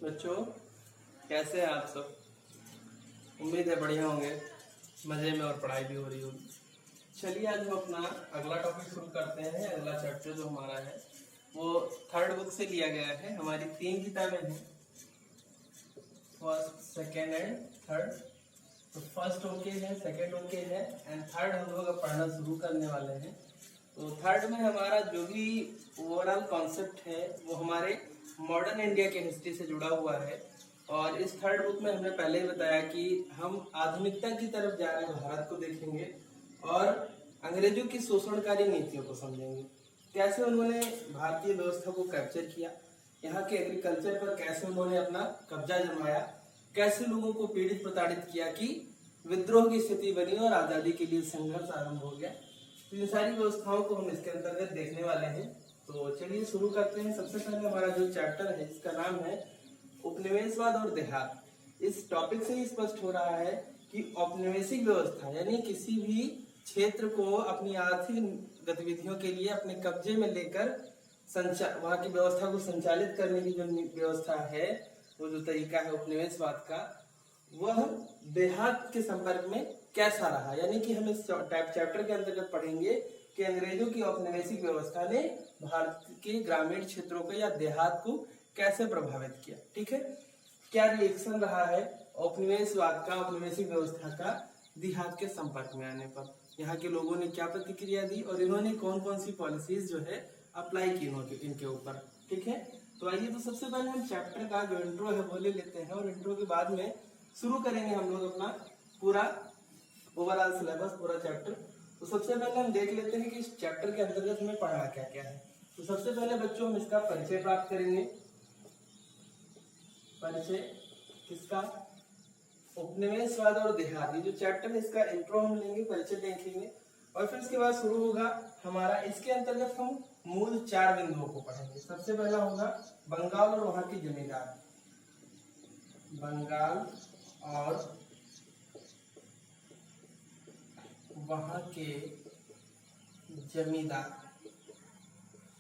बच्चों, कैसे हैं आप सब? उम्मीद है बढ़िया होंगे, मजे में और पढ़ाई भी हो रही होगी। चलिए आज हम अपना अगला टॉपिक शुरू करते हैं। अगला चैप्टर जो हमारा है वो थर्ड बुक से लिया गया है। हमारी 3 किताबें हैं, फर्स्ट, सेकेंड एंड थर्ड। तो फर्स्ट ओके है, सेकेंड ओके है एंड थर्ड हम लोग अब पढ़ना शुरू करने वाले हैं। तो थर्ड में हमारा जो भी ओवरऑल कॉन्सेप्ट है वो हमारे मॉडर्न इंडिया के हिस्ट्री से जुड़ा हुआ है। और इस थर्ड बुक में हमने पहले ही बताया कि हम आधुनिकता की तरफ जा रहे भारत को देखेंगे और अंग्रेजों की शोषणकारी नीतियों को समझेंगे। कैसे उन्होंने भारतीय व्यवस्था को कैप्चर किया, यहाँ के एग्रीकल्चर पर कैसे उन्होंने अपना कब्जा जमाया, कैसे लोगों को पीड़ित प्रताड़ित किया कि विद्रोह की स्थिति बनी और आजादी के लिए संघर्ष आरंभ हो गया। तो इन सारी व्यवस्थाओं को हम इसके अंतर्गत देखने वाले हैं। तो चलिए शुरू करते हैं। सबसे पहले हमारा जो चैप्टर है इसका नाम है उपनिवेशवाद और देहात। इस टॉपिक से ही स्पष्ट हो रहा है कि औपनिवेशिक व्यवस्था यानी किसी भी क्षेत्र को अपनी आर्थिक गतिविधियों के लिए अपने कब्जे में लेकर वहाँ की व्यवस्था को संचालित करने की जो व्यवस्था है, वो जो तरीका है उपनिवेशवाद का, वह देहात के संपर्क में कैसा रहा। यानी कि हम इस चैप्टर के अंतर्गत पढ़ेंगे कि अंग्रेजों की औपनिवेशिक व्यवस्था ने भारत के ग्रामीण क्षेत्रों को या देहात को कैसे प्रभावित किया। ठीक है, क्या रिएक्शन रहा है औपनिवेशवाद का, औपनिवेशिक व्यवस्था का देहात के संपर्क में आने पर, यहाँ के लोगों ने क्या प्रतिक्रिया दी और इन्होंने कौन कौन सी पॉलिसीज जो है अप्लाई की इनके ऊपर। ठीक है, तो आइए तो सबसे पहले हम चैप्टर का जो इंट्रो है वो ले लेते हैं और इंट्रो के बाद में शुरू करेंगे हम लोग अपना पूरा ओवरऑल सिलेबस, पूरा चैप्टर। तो सबसे पहले हम देख लेते हैं कि इस चैप्टर के अंतर्गत हमें पढ़ना क्या क्या है। तो सबसे पहले बच्चों हम इसका परिचय प्राप्त करेंगे। परिचय किसका? उपनिवेशवाद और देहात। ये जो चैप्टर है इसका इंट्रो हम लेंगे, परिचय देखेंगे और फिर इसके बाद शुरू होगा हमारा। इसके अंतर्गत हम मूल 4 बिंदुओं को पढ़ेंगे। सबसे पहला होगा बंगाल और वहां के जमींदार। बंगाल और वहां के जमींदार,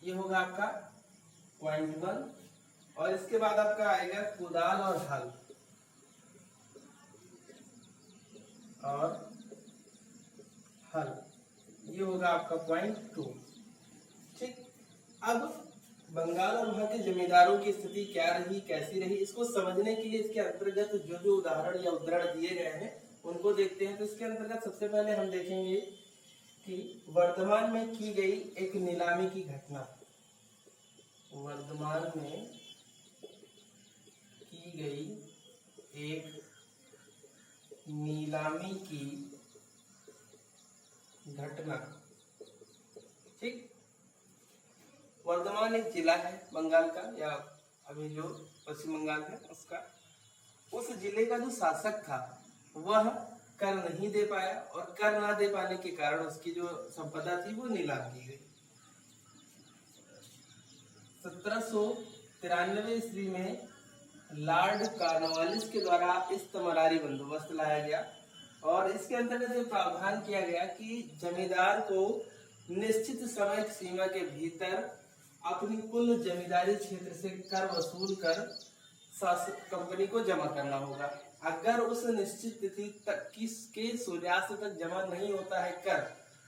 ये होगा आपका पॉइंट 1। और इसके बाद आपका आएगा कुदाल और हल ये होगा आपका पॉइंट 2। ठीक, अब बंगाल और वहां के जमींदारों की स्थिति क्या रही, कैसी रही, इसको समझने के लिए इसके अंतर्गत जो जो उदाहरण या उद्धरण दिए गए हैं उनको देखते हैं। तो इसके अंतर्गत सबसे पहले हम देखेंगे कि वर्तमान में की गई एक नीलामी की घटना। वर्तमान में की गई एक नीलामी की घटना। ठीक, वर्धमान एक जिला है बंगाल का, या अभी जो पश्चिम बंगाल है उसका। उस जिले का जो शासक था वह कर नहीं दे पाया और कर ना दे पाने के कारण उसकी जो संपदा थी वो नीलाम की गई। 1793 ईस्वी में लॉर्ड कॉर्नवालिस के द्वारा इस्तमरारी बंदोबस्त लाया गया और इसके अंतर्गत ये प्रावधान किया गया कि जमींदार को निश्चित समय सीमा के भीतर अपनी कुल जमींदारी क्षेत्र से कर वसूल कर कंपनी को जमा करना होगा। अगर उस निश्चित तिथि तक के सूर्यास्त तक जमा नहीं होता है कर,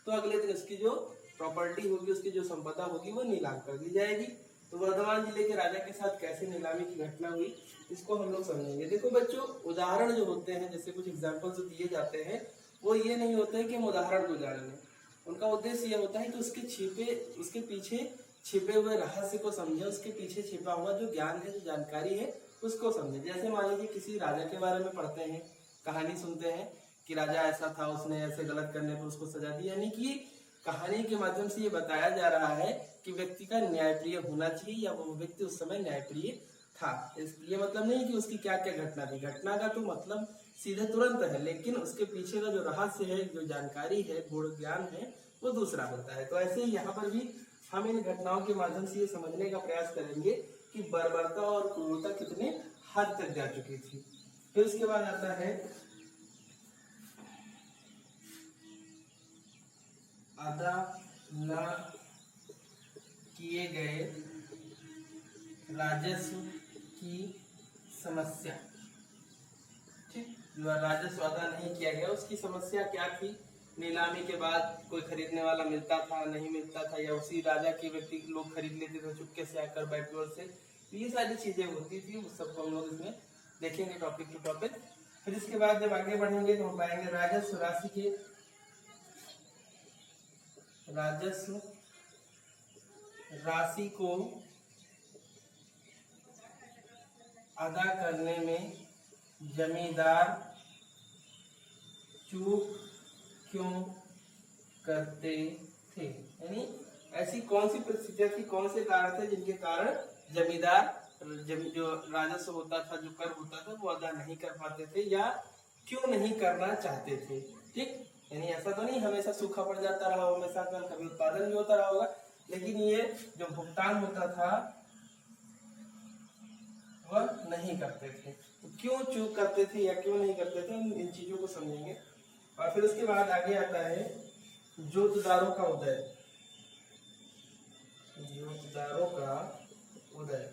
तो अगले दिन उसकी जो प्रॉपर्टी होगी, उसकी जो संपदा होगी वो नीलाम कर दी जाएगी। तो वर्धमान जिले के राजा के साथ कैसे नीलामी की घटना हुई इसको हम लोग समझेंगे। देखो बच्चों, उदाहरण जो होते हैं, जैसे कुछ एग्जाम्पल जो दिए जाते हैं, वो ये नहीं होते हैं कि हम उदाहरण को जान लें। उनका उद्देश्य ये होता है कि उसके पीछे छिपे हुए रहस्य को समझे, उसके पीछे छिपा हुआ जो ज्ञान है, जो जानकारी है, उसको समझे। जैसे मान लीजिए किसी राजा के बारे में पढ़ते हैं, कहानी सुनते हैं कि राजा ऐसा था, उसने ऐसे गलत करने पर उसको सजा दी। यानी कि कहानी के माध्यम से ये बताया जा रहा है कि व्यक्ति का न्यायप्रिय होना चाहिए या वो व्यक्ति उस समय न्यायप्रिय था। ये मतलब नहीं कि उसकी क्या क्या घटना थी। घटना का तो मतलब सीधे तुरंत है, लेकिन उसके पीछे का जो रहस्य है, जो जानकारी है, गुण ज्ञान है, वो दूसरा होता है। तो ऐसे ही यहाँ पर भी हम इन घटनाओं के माध्यम से ये समझने का प्रयास करेंगे कि बर्बरता और क्रूरता कितने हद तक जा चुकी थी। फिर उसके बाद आता है अदा न किए गए राजस्व की समस्या, ठीक, जो राजस्व अदा नहीं किया गया उसकी समस्या क्या थी, नीलामी के बाद कोई खरीदने वाला मिलता था नहीं मिलता था, या उसी राजा के व्यक्ति लोग खरीद लेते थे चुपके से आकर बैकडोर से, तो ये सारी चीजें होती थी, उस सबको हम लोग इसमें देखेंगे टॉपिक टू टॉपिक। फिर इसके बाद जब आगे बढ़ेंगे तो हम पाएंगे राजस्व राशि के, राजस्व राशि को अदा करने में जमींदार चूक क्यों करते थे, यानी ऐसी कौन सी परिस्थितियां थी, कौन से कारण थे जिनके कारण जमींदार जो राजस्व होता था, जो कर होता था, वो अदा नहीं कर पाते थे या क्यों नहीं करना चाहते थे, ठीक। यानी ऐसा तो नहीं हमेशा सूखा पड़ जाता रहा, हमेशा कभी उत्पादन भी होता रहा होगा, लेकिन ये जो भुगतान होता था वह नहीं करते थे, तो क्यों चूक करते थे या क्यों नहीं करते थे, इन चीजों को समझेंगे। और फिर उसके बाद आगे आता है जोतदारों का उदय, जोतदारों का उदय,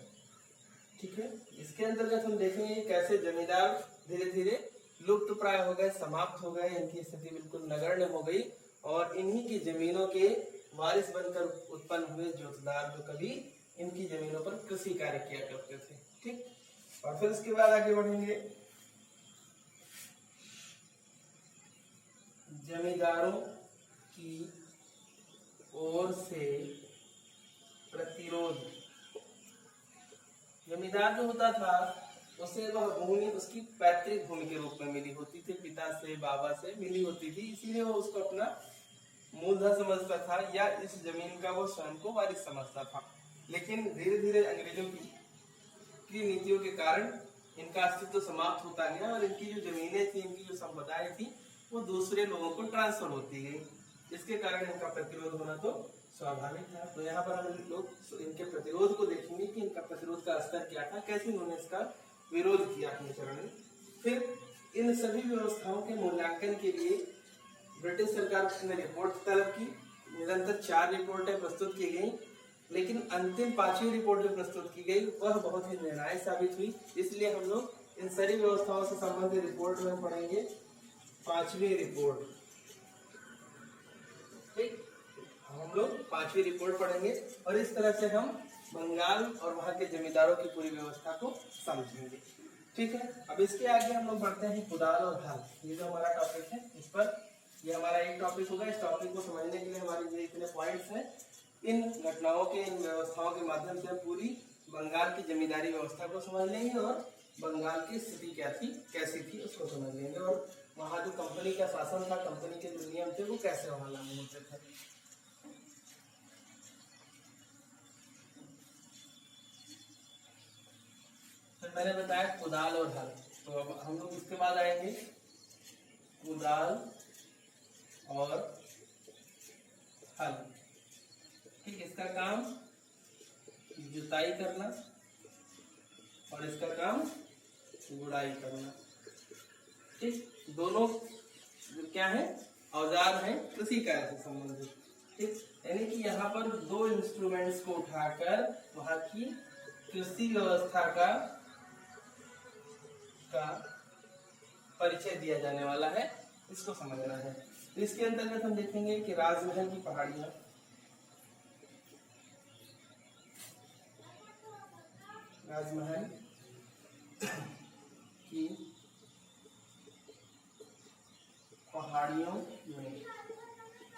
ठीक है। इसके अंतर्गत हम देखेंगे कैसे जमींदार धीरे धीरे लुप्त प्राय हो गए, समाप्त हो गए, इनकी स्थिति बिल्कुल नगण्य हो गई, और इन्हीं की जमीनों के वारिस बनकर उत्पन्न हुए जोतदार जो कभी इनकी जमीनों पर कृषि कार्य किया करते थे, ठीक। और फिर उसके बाद आगे बढ़ेंगे जमींदारों की ओर से प्रतिरोध, जमींदार जो होता था उसे वह भूमि उसकी पैतृक भूमि के रूप में मिली होती थी, पिता से बाबा से मिली होती थी, इसीलिए वो उसको अपना मूलधन समझता था या इस जमीन का वो स्वयं को वारिस समझता था। लेकिन धीरे धीरे अंग्रेजों की नीतियों के कारण इनका अस्तित्व समाप्त होता गया और इनकी जो जमीनें थी, इनकी जो संपदाएं थी, वो दूसरे लोगों को ट्रांसफर होती गई, जिसके कारण इनका प्रतिरोध होना तो स्वाभाविक था। तो यहाँ पर हम लोग इनके प्रतिरोध को देखेंगे कि इनका प्रतिरोध का स्तर क्या था, कैसे इन्होंने इसका विरोध किया अपने चरण में। फिर इन सभी व्यवस्थाओं के मूल्यांकन के लिए ब्रिटिश सरकार ने रिपोर्ट तलब की, निरंतर 4 रिपोर्टें प्रस्तुत की गई, लेकिन अंतिम 5वीं रिपोर्ट जो प्रस्तुत की गई वह बहुत ही निर्णायक साबित हुई। इसलिए हम लोग इन सारी व्यवस्थाओं से संबंधित रिपोर्ट में पढ़ेंगे 5वीं रिपोर्ट, ठीक। हम लोग 5वीं रिपोर्ट पढ़ेंगे और इस तरह से हम बंगाल और वहां के जमींदारों की पूरी व्यवस्था को समझेंगे, ठीक है। अब इसके आगे हम लोग बढ़ते हैं कुदाल और हल, ये जो हमारा टॉपिक है, इस पर ये हमारा एक टॉपिक होगा। इस टॉपिक को समझने के लिए हमारे ये इतने पॉइंट्स हैं, इन घटनाओं के, इन व्यवस्थाओं के माध्यम से पूरी बंगाल की जमींदारी व्यवस्था को समझ लेंगे और बंगाल की स्थिति क्या थी, कैसी थी, उसको समझ लेंगे, और वहाँ जो कंपनी का शासन था, कंपनी के जो नियम थे, वो कैसे वहाँ लागू होते थे। तो मैंने बताया कुदाल और हल, तो अब हम लोग इसके बाद आएंगे कुदाल और हल, ठीक। इसका काम जुताई करना और इसका काम गुड़ाई करना, ठीक। दोनों क्या है, औजार हैं कृषि कार्य से संबंधित, ठीक। यानी कि यहाँ पर 2 इंस्ट्रूमेंट्स को उठाकर वहाँ की कृषि व्यवस्था का परिचय दिया जाने वाला है, इसको समझना है। तो इसके अंतर्गत हम देखेंगे कि राजमहल की पहाड़ियां, राजमहल की पहाड़ियों में,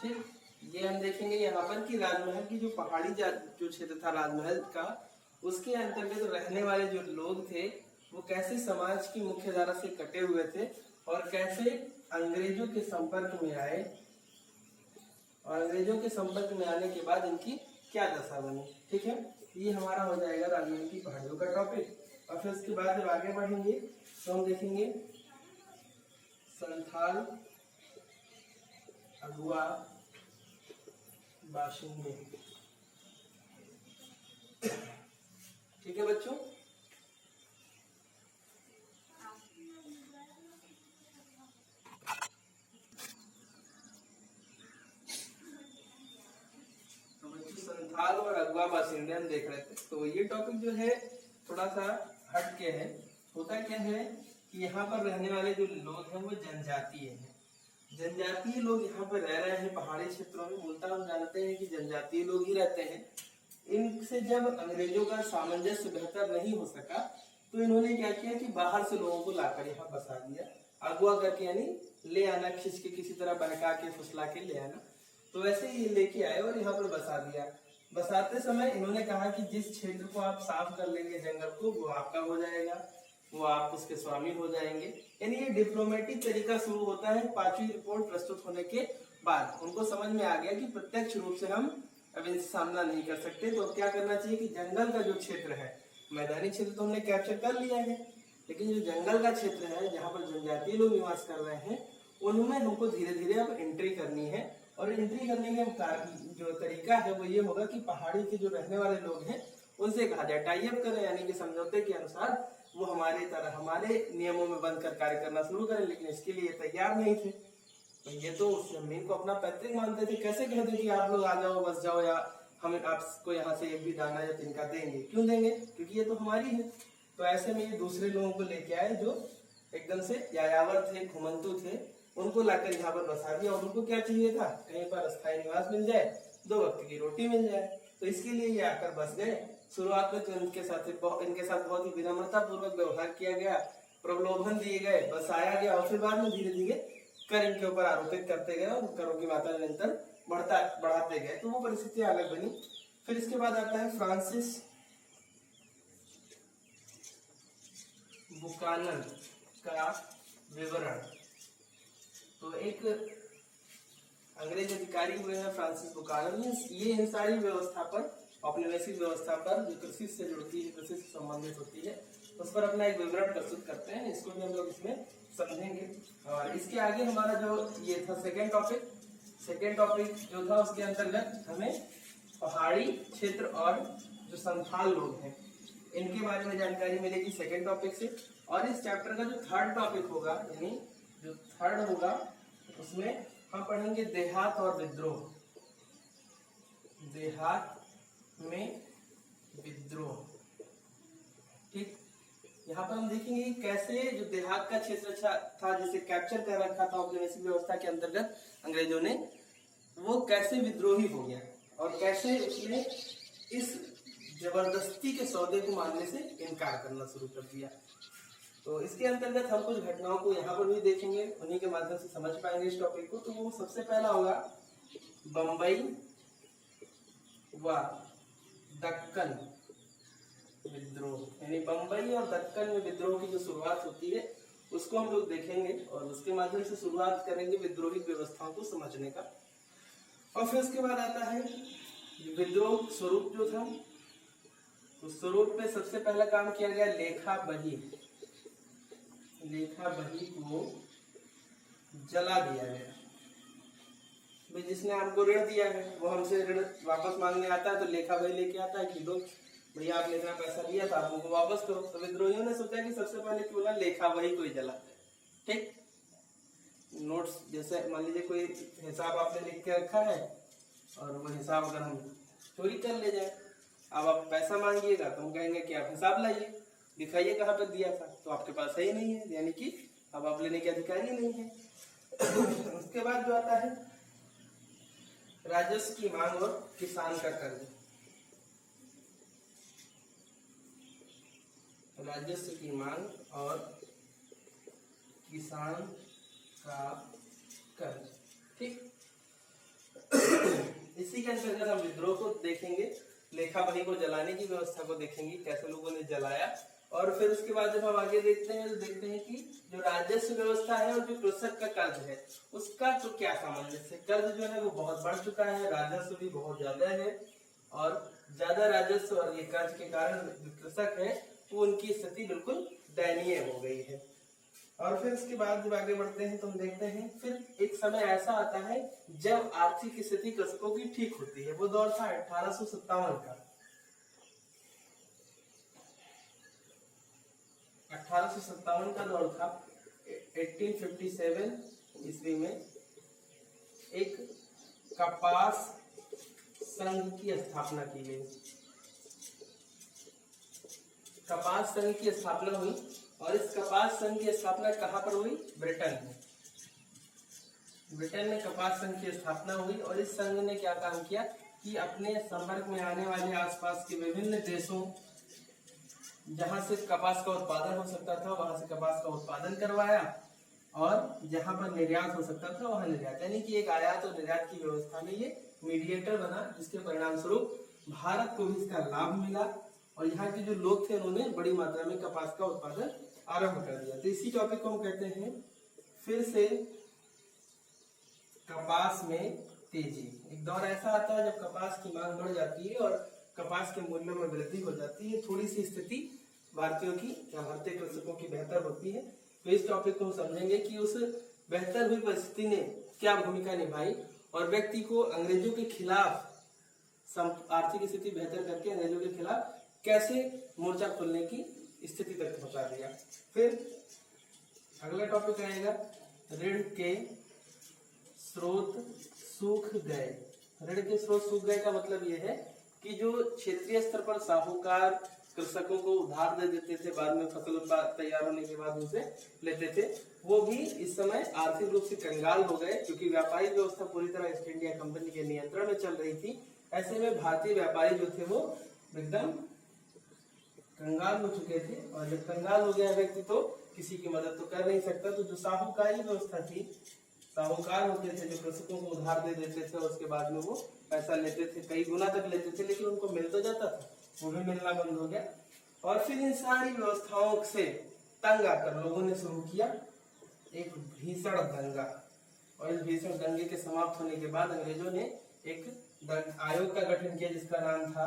ठीक। ये हम देखेंगे यहाँ पर कि राजमहल की जो पहाड़ी जो क्षेत्र था राजमहल का, उसके अंतर्गत रहने वाले जो लोग थे वो कैसे समाज की मुख्य धारा से कटे हुए थे और कैसे अंग्रेजों के संपर्क में आए, और अंग्रेजों के संपर्क में आने के बाद इनकी क्या दशा बनी, ठीक है। ये हमारा हो जाएगा राजमहल की पहाड़ियों का टॉपिक। और फिर उसके बाद जब आगे बढ़ेंगे तो हम देखेंगे संथाल अगुआ बाशिंदे, ठीक है बच्चों। संथाल और अगुआ बाशिंदे हम देख रहे थे, तो ये टॉपिक जो है थोड़ा सा हट के है, होता क्या है कि यहाँ पर रहने वाले जो लोग हैं वो जनजातीय हैं। जनजातीय लोग यहाँ पर रह रहे हैं पहाड़ी क्षेत्रों में। मूलतः हम जानते हैं कि जनजातीय लोग ही रहते हैं। इनसे जब अंग्रेजों का सामंजस्य बेहतर नहीं हो सका तो इन्होंने क्या किया कि बाहर से लोगों को लाकर यहाँ बसा दिया, अगवा करके, यानी ले आना, खींच के किसी तरह बहका के फुसला के ले आना। तो वैसे ही लेके आए और यहाँ पर बसा दिया। बसाते समय इन्होंने कहा कि जिस क्षेत्र को आप साफ कर लेंगे जंगल को, वो आपका हो जाएगा, वो आप उसके स्वामी हो जाएंगे। यानी ये डिप्लोमेटिक तरीका शुरू होता है 5वीं रिपोर्ट प्रस्तुत होने के बाद। उनको समझ में आ गया कि प्रत्यक्ष रूप से हम अब इनसे सामना नहीं कर सकते, तो अब क्या करना चाहिए कि जंगल का जो क्षेत्र है, मैदानी क्षेत्र तो हमने कैप्चर कर लिया है, लेकिन जो जंगल का क्षेत्र है जहाँ पर जनजातीय लोग निवास कर रहे हैं, उनमें हमको धीरे धीरे अब एंट्री करनी है। और एंट्री करने का जो तरीका है वो ये होगा कि पहाड़ी के जो रहने वाले लोग हैं उनसे कहा जाए टाई अप करें, यानी कि समझौते के अनुसार वो हमारे तरह हमारे नियमों में बनकर कार्य करना शुरू करें। लेकिन इसके लिए तैयार नहीं थे। तो ये तो जमीन को अपना पैतृक मानते थे। कैसे कह दें कि आप लोग आ जाओ, बस जाओ, या हम आपको यहाँ से एक भी दाना या तिनका देंगे? क्यों देंगे? क्योंकि ये तो हमारी है। तो ऐसे में ये दूसरे लोगों को लेके आए जो एकदम से यायावर थे, घुमंतु थे, उनको लाकर यहाँ पर बसा दिया। और उनको क्या चाहिए था? कहीं पर अस्थायी निवास मिल जाए, 2 वक्त की रोटी मिल जाए। तो इसके लिए ये आकर बस गए। शुरुआत में तो इनके साथ बहुत ही विनम्रता पूर्वक व्यवहार किया गया, प्रलोभन दिए गए, बसाया गया, और फिर बाद में धीरे धीरे कर इनके ऊपर आरोपित करते गए और करों की मात्रा निरंतर बढ़ाते गए। तो वो परिस्थिति अलग बनी। फिर इसके बाद आता है फ्रांसिस बुकानन का विवरण। तो एक अंग्रेज अधिकारी हुए हैं फ्रांसिस बुकानन। ये इन सारी व्यवस्था पर, औपनिवेशिक व्यवस्था पर, जो कृषि से जुड़ती है, कृषि से संबंधित होती है, उस पर अपना एक विवरण प्रस्तुत करते हैं। इसको भी हम लोग इसमें समझेंगे। और इसके आगे हमारा जो ये था सेकेंड टॉपिक जो था, उसके अंतर्गत हमें पहाड़ी क्षेत्र और जो संथाल लोग हैं इनके बारे में जानकारी मिलेगी सेकेंड टॉपिक से। और इस चैप्टर का जो थर्ड टॉपिक होगा, यानी जो थर्ड होगा, उसमें हम पढ़ेंगे देहात और विद्रोह। देहात में विद्रोह, ठीक। यहाँ पर हम देखेंगे कि कैसे जो देहात का क्षेत्र था, जिसे कैप्चर कर रखा था औपनिवेशिक व्यवस्था के अंतर्गत अंग्रेजों ने, वो कैसे विद्रोही हो गया और कैसे उसने इस जबरदस्ती के सौदे को मानने से इनकार करना शुरू कर दिया। तो इसके अंतर्गत हम कुछ घटनाओं को यहाँ पर भी देखेंगे, उन्हीं के माध्यम से समझ पाएंगे इस टॉपिक को। तो वो सबसे पहला होगा बंबई व दक्कन विद्रोह। यानी बंबई और दक्कन में विद्रोह की जो शुरुआत होती है उसको हम लोग देखेंगे और उसके माध्यम से शुरुआत करेंगे विद्रोही व्यवस्थाओं को समझने का। और फिर उसके बाद आता है विद्रोह स्वरूप जो था, तो स्वरूप में सबसे पहला काम किया गया लेखा बही को जला दिया गया। भाई जिसने हमको ऋण दिया है वो हमसे ऋण वापस मांगने आता है, तो लेखा बही लेके आता है कि लो भैया आपने इतना पैसा दिया था, आप हमको वापस करो। तो विद्रोहियों ने सोचा कि सबसे पहले क्यों ना लेखा बही को ही जला, ठीक। नोट्स जैसे मान लीजिए कोई हिसाब आपने लिख के रखा है और वो हिसाब अगर हम चोरी कर ले जाए, अब आप पैसा मांगिएगा तो हम कहेंगे कि आप हिसाब लाइए, दिखाइए कहाँ पर दिया था, तो आपके पास है ही नहीं है, यानी कि अब आप लेने के अधिकारी नहीं है। उसके बाद जो आता है राजस्व की मांग और किसान का कर्ज। राजस्व की मांग और किसान का कर्ज, ठीक। इसी के अंतर्गत हम विद्रोह को देखेंगे, लेखा बही को जलाने की व्यवस्था को देखेंगे, कैसे लोगों ने जलाया। और फिर उसके बाद जब हम आगे देखते हैं तो देखते हैं कि जो राजस्व व्यवस्था है और जो कृषक का कर्ज है उसका तो क्या सामंजस्य। कर्ज जो है वो बहुत बढ़ चुका है, राजस्व भी बहुत ज्यादा है, और ज्यादा राजस्व और ये कर्ज के कारण जो कृषक है वो उनकी स्थिति बिल्कुल दयनीय हो गई है। और फिर उसके बाद जब आगे बढ़ते हैं तो हम देखते हैं फिर एक समय ऐसा आता है जब आर्थिक स्थिति कृषकों की ठीक होती है। वो दौर था 1857 का। 1857 का दौर था। 1857 ईस्वी में एक कपास संघ की स्थापना की गई। कपास संघ की स्थापना हुई और इस कपास संघ की स्थापना कहाँ पर हुई? ब्रिटेन में। ब्रिटेन में कपास संघ की स्थापना हुई और इस संघ ने क्या काम किया कि अपने संपर्क में आने वाले आसपास के विभिन्न देशों जहां से कपास का उत्पादन हो सकता था वहां से कपास का उत्पादन करवाया और जहां पर निर्यात हो सकता था वहां निर्यात, यानी कि एक आयात और निर्यात की व्यवस्था में ये मीडिएटर बना, जिसके परिणाम स्वरूप भारत को भी इसका लाभ मिला और यहाँ के जो लोग थे उन्होंने बड़ी मात्रा में कपास का उत्पादन आरंभ कर दिया। तो इसी टॉपिक को हम कहते हैं फिर से कपास में तेजी। एक दौर ऐसा आता है जब कपास की मांग बढ़ जाती है और कपास के मूल्यों में वृद्धि हो जाती है, थोड़ी सी स्थिति भारतीयों की या भारतीय कृषकों की बेहतर होती है। तो इस टॉपिक को हम समझेंगे कि उस बेहतर हुई परिस्थिति ने क्या भूमिका निभाई और व्यक्ति को अंग्रेजों के खिलाफ आर्थिक स्थिति बेहतर करके अंग्रेजों के खिलाफ कैसे मोर्चा खोलने की स्थिति तक पहुंचा दिया। फिर अगला टॉपिक आएगा ऋण के स्रोत सूख गए। ऋण के स्रोत सूख गए का मतलब यह है कि जो क्षेत्रीय स्तर पर साहूकार कृषकों को उधार दे देते थे, बाद में फसल तैयार होने के बाद उनसे लेते थे, वो भी इस समय आर्थिक रूप से कंगाल हो गए क्योंकि व्यापारिक व्यवस्था पूरी तरह ईस्ट इंडिया कंपनी के नियंत्रण में चल रही थी। ऐसे में भारतीय व्यापारी जो थे वो एकदम कंगाल हो चुके थे और जब कंगाल हो गया व्यक्ति तो किसी की मदद तो कर नहीं सकता। तो जो साहूकारी व्यवस्था थी, साहूकार होते थे जो कृषकों को उधार दे देते थे और उसके बाद में वो पैसा लेते थे, कई गुना तक लेते थे, लेकिन उनको मिल तो जाता था, वो भी मिलना बंद हो गया। और फिर इन सारी व्यवस्थाओं से तंग आकर लोगों ने शुरू किया एक भीषण दंगा और इस भीषण दंगे के समाप्त होने के बाद अंग्रेजों ने एक आयोग का गठन किया जिसका नाम था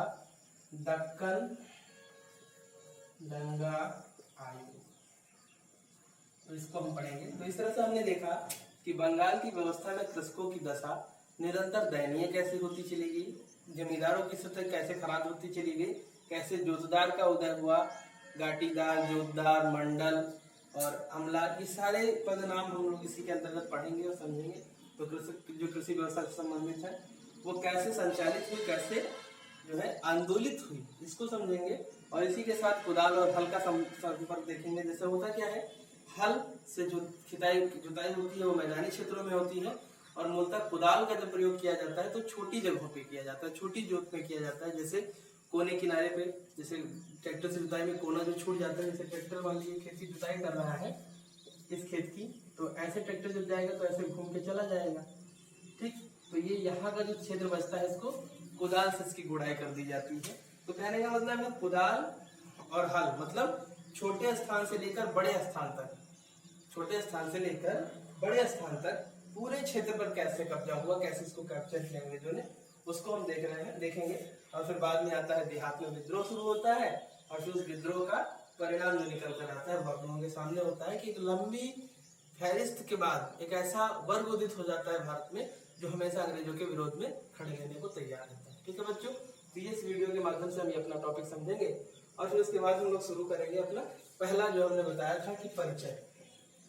दक्कन दंगा आयोग। तो इसको हम पढ़ेंगे। तो इस तरह से हमने देखा कि बंगाल की व्यवस्था में कृषकों की दशा निरंतर दयनीय कैसे होती चली गई, जमींदारों की स्थिति कैसे खराब होती चली गई, कैसे जोतदार का उदय हुआ, गाटीदार, जोतदार, मंडल और अमलार, ये सारे पद नाम हम लोग इसी के अंतर्गत पढ़ेंगे और समझेंगे। तो कृषक जो कृषि व्यवस्था से संबंधित है वो कैसे संचालित हुई, कैसे जो है आंदोलित हुई, इसको समझेंगे। और इसी के साथ कुदाल और हल का संपर्क देखेंगे। जैसे होता क्या है, हल से जो जुताई होती है वो मैदानी क्षेत्रों में होती है और मूलतः कुदाल का जब प्रयोग किया जाता है तो छोटी जगहों पे किया जाता है, छोटी जोत में किया जाता है। जैसे कोने किनारे पे, जैसे ट्रैक्टर से जुताई में कोना जो छूट जाता है, जैसे ट्रैक्टर वाली ये खेत की जुताई कर रहा है इस खेत की, तो ऐसे ट्रैक्टर जब जाएगा तो ऐसे घूम के चला जाएगा, ठीक। तो ये यहाँ का जो क्षेत्र बचता है इसको कुदाल से इसकी गुड़ाई कर दी जाती है। तो कहने का मतलब है कुदाल और हल मतलब छोटे स्थान से लेकर बड़े स्थान तक, छोटे स्थान से लेकर बड़े स्थान तक पूरे क्षेत्र पर कैसे कब्जा हुआ, कैसे इसको कैप्चर किया अंग्रेजों ने, उसको हम देखेंगे। और फिर बाद में आता है देहात में विद्रोह शुरू होता है और फिर उस विद्रोह का परिणाम जो निकल कर आता है आप लोगों के सामने होता है कि एक लंबी फहरिस्त के बाद एक ऐसा वर्ग उदित हो जाता है भारत में जो हमेशा अंग्रेजों के विरोध में खड़े रहने को तैयार रहता है। ठीक है बच्चों, तो इस वीडियो के माध्यम से हम ये अपना टॉपिक समझेंगे और फिर उसके बाद हम लोग शुरू करेंगे अपना पहला जो हमने बताया था कि परिचय,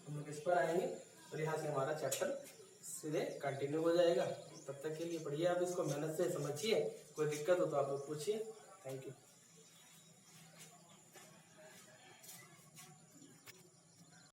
हम लोग इस पर आएंगे और यहाँ से हमारा चैप्टर सीधे कंटिन्यू हो जाएगा। तब तक के लिए पढ़िए, आप इसको मेहनत से समझिए, कोई दिक्कत हो तो आप लोग पूछिए। Thank you.